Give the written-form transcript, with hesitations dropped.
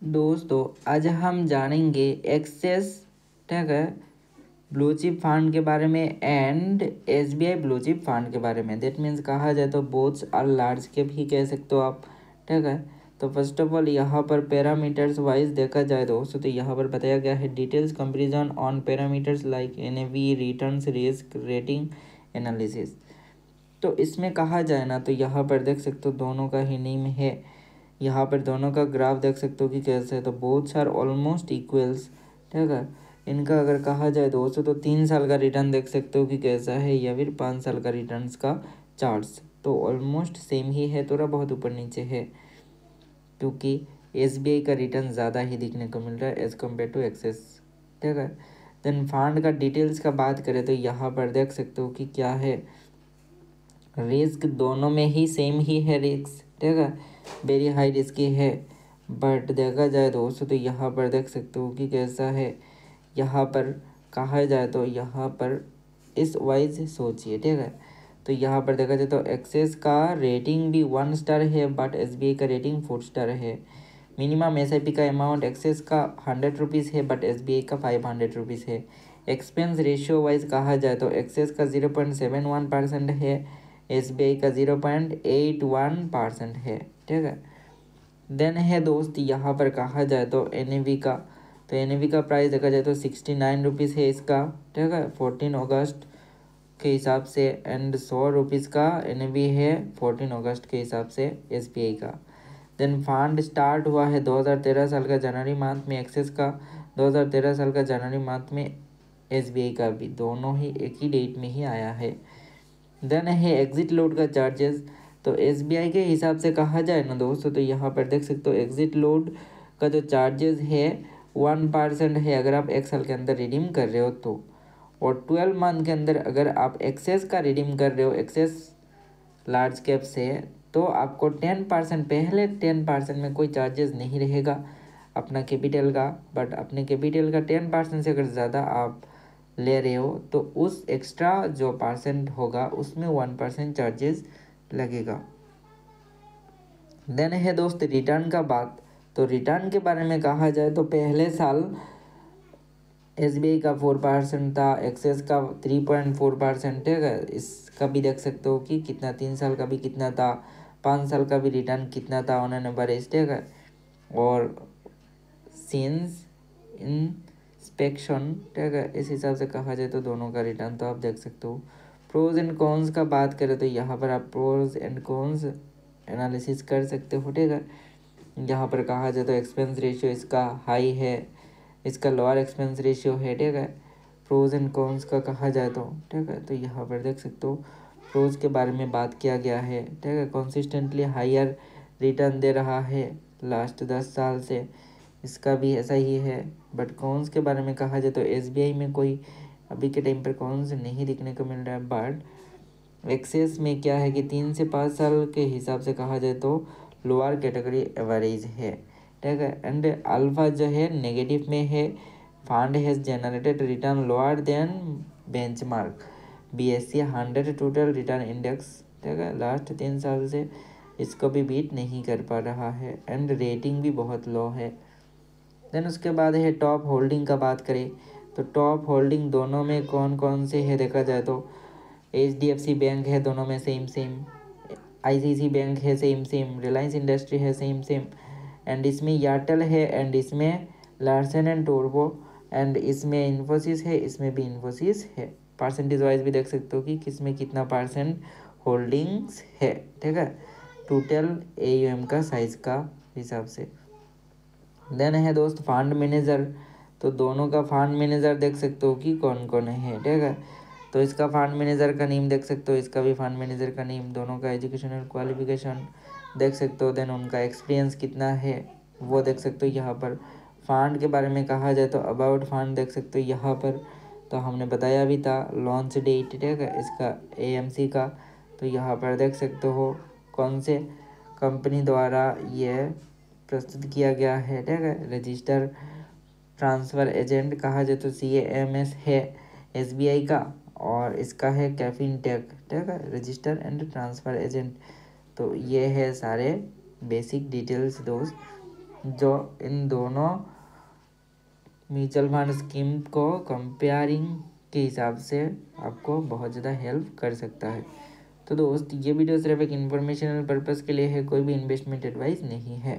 दोस्तों आज हम जानेंगे एक्सेस, ठीक है, ब्लू चिप फंड के बारे में and SBI blue chip fund के बारे में। दैट मीन्स कहा जाए तो बोथ आर लार्ज कैप ही कह सकते हो आप, ठीक है। तो फर्स्ट ऑफ ऑल यहाँ पर पैरामीटर्स वाइज देखा जाए दोस्तों, तो यहाँ पर बताया गया है details comparison on parameters like NAV, returns, risk, rating, analysis. तो इसमें कहा जाए ना तो यहाँ पर देख सकते हो दोनों का ही नेम है। यहाँ पर दोनों का ग्राफ देख सकते हो कि कैसे है, तो बोथ आर ऑलमोस्ट इक्वल्स, ठीक है। इनका अगर कहा जाए दोस्तों तो 3 साल का रिटर्न देख सकते हो कि कैसा है, या फिर 5 साल का रिटर्न का चार्ट्स तो ऑलमोस्ट सेम ही है, थोड़ा बहुत ऊपर नीचे है, क्योंकि एसबीआई का रिटर्न ज़्यादा ही दिखने को मिल रहा है एज़ कम्पेयर टू एक्सेस, ठीक है। देन फंड का डिटेल्स का बात करें तो यहाँ पर देख सकते हो कि क्या है, रिस्क दोनों में ही सेम ही है, रिस्क, ठीक है, वेरी हाई रिस्क ही है। बट देखा जाए दोस्तों तो यहाँ पर देख सकते हो कि कैसा है, यहाँ पर कहा जाए तो यहाँ पर इस वाइज सोचिए, ठीक है। तो यहाँ पर देखा जाए तो एक्सेस का रेटिंग भी 1 स्टार है, बट एसबीआई का रेटिंग 4 स्टार है। मिनिमम एसआईपी का अमाउंट एक्सेस का 100 रुपीज़ है, बट एसबीआई का 500 रुपीज़ है। एक्सपेंस रेशियो वाइज कहा जाए तो एक्सेस का 0.71% है, एसबीआई का 0.81% है, ठीक है। देन है दोस्त यहाँ पर कहा जाए तो एनएवी का, तो एनएवी का प्राइस देखा जाए तो 69 रुपीज़ है इसका, ठीक है, 14 अगस्त के हिसाब से। एंड 100 रुपीज़ का एनएवी है 14 अगस्त के हिसाब से एसबीआई का। देन फंड स्टार्ट हुआ है 2013 साल का जनवरी मंथ में एक्सेस का, 2013 साल का जनवरी मंथ में एसबीआई का भी, दोनों ही एक ही डेट में ही आया है। देन है एग्जिट लोड का चार्जेस, तो एसबीआई के हिसाब से कहा जाए ना दोस्तों तो यहाँ पर देख सकते हो एग्जिट लोड का जो चार्जेस है 1% है अगर आप 1 साल के अंदर रिडीम कर रहे हो तो, और 12 मंथ के अंदर अगर आप एक्सेस का रिडीम कर रहे हो एक्सेस लार्ज कैप से, तो आपको 10% पहले 10% में कोई चार्जेस नहीं रहेगा अपना कैपिटल का। बट अपने कैपिटल का 10% से अगर ज़्यादा आप ले रहे हो तो उस एक्स्ट्रा जो परसेंट होगा उसमें 1% चार्जेस लगेगा। देन है दोस्त रिटर्न का बात, तो रिटर्न के बारे में कहा जाए तो पहले साल एसबीआई का 4% था, एक्सेस का 3.4% है। इसका भी देख सकते हो कि कितना, 3 साल का भी कितना था, 5 साल का भी रिटर्न कितना था ऑन एन एवरेज, ठीक है। और सिंस इंस्पेक्शन, ठीक है, इस हिसाब से कहा जाए तो दोनों का रिटर्न तो आप देख सकते हो। प्रोज एंड कॉन्स का बात करें तो यहाँ पर आप प्रोज एंड कॉन्स एनालिसिस कर सकते हो, ठीक है। यहाँ पर कहा जाए तो एक्सपेंस रेशियो इसका हाई है, इसका लोअर एक्सपेंस रेशियो है, ठीक है। प्रोज एंड कॉन्स का कहा जाए तो, ठीक है, तो यहाँ पर देख सकते हो प्रोज के बारे में बात किया गया है, ठीक है। कंसिस्टेंटली हायर रिटर्न दे रहा है लास्ट 10 साल से, इसका भी ऐसा ही है। बट कॉन्स के बारे में कहा जाए तो एसबीआई में कोई अभी के टाइम पर कॉन्स नहीं दिखने को मिल रहा है। बट एक्सेस में क्या है कि 3 से 5 साल के हिसाब से कहा जाए तो लोअर कैटेगरी एवरेज है, ठीक है। एंड अल्फा जो है नेगेटिव में है, fund has generated return lower than benchmark BSc 100 total return index, ठीक है, लास्ट 3 साल से इसको भी बीट नहीं कर पा रहा है। एंड रेटिंग भी बहुत लो है। देन उसके बाद है टॉप होल्डिंग का बात करें तो टॉप होल्डिंग दोनों में कौन कौन से है देखा जाए तो एचडीएफसी बैंक है दोनों में सेम सेम, आईसीसी बैंक है सेम सेम, रिलायंस इंडस्ट्री है सेम सेम, एंड इसमें एयरटेल है, एंड इसमें लार्सन एंड टोरबो, एंड इसमें इन्फोसिस है, इसमें भी इन्फोसिस है। परसेंटेज वाइज भी देख सकते हो कि किसमें कितना परसेंट होल्डिंग्स है, ठीक है, टोटल एयूएम का साइज का हिसाब से। देन है दोस्त फंड मैनेजर, तो दोनों का फंड मैनेजर देख सकते हो कि कौन कौन है, ठीक है। तो इसका फंड मैनेजर का नेम देख सकते हो, इसका भी फंड मैनेजर का नेम, दोनों का एजुकेशनल क्वालिफिकेशन देख सकते हो। देन उनका एक्सपीरियंस कितना है वो देख सकते हो यहाँ पर। फंड के बारे में कहा जाए तो अबाउट फंड देख सकते हो यहाँ पर, तो हमने बताया भी था लॉन्च डेट, ठीक है, इसका एएमसी का, तो यहाँ पर देख सकते हो कौन से कंपनी द्वारा ये प्रस्तुत किया गया है, ठीक है। रजिस्टर ट्रांसफ़र एजेंट कहा जाए तो CAMS है एसबीआई का, और इसका है कैफिन टेक, ठीक है, रजिस्टर एंड ट्रांसफ़र एजेंट। तो ये है सारे बेसिक डिटेल्स दोस्त। जो इन दोनों म्यूचुअल फंड स्कीम को कंपेयरिंग के हिसाब से आपको बहुत ज़्यादा हेल्प कर सकता है। तो दोस्त, ये वीडियो सिर्फ एक इन्फॉर्मेशनल पर्पज़ के लिए है, कोई भी इन्वेस्टमेंट एडवाइस नहीं है।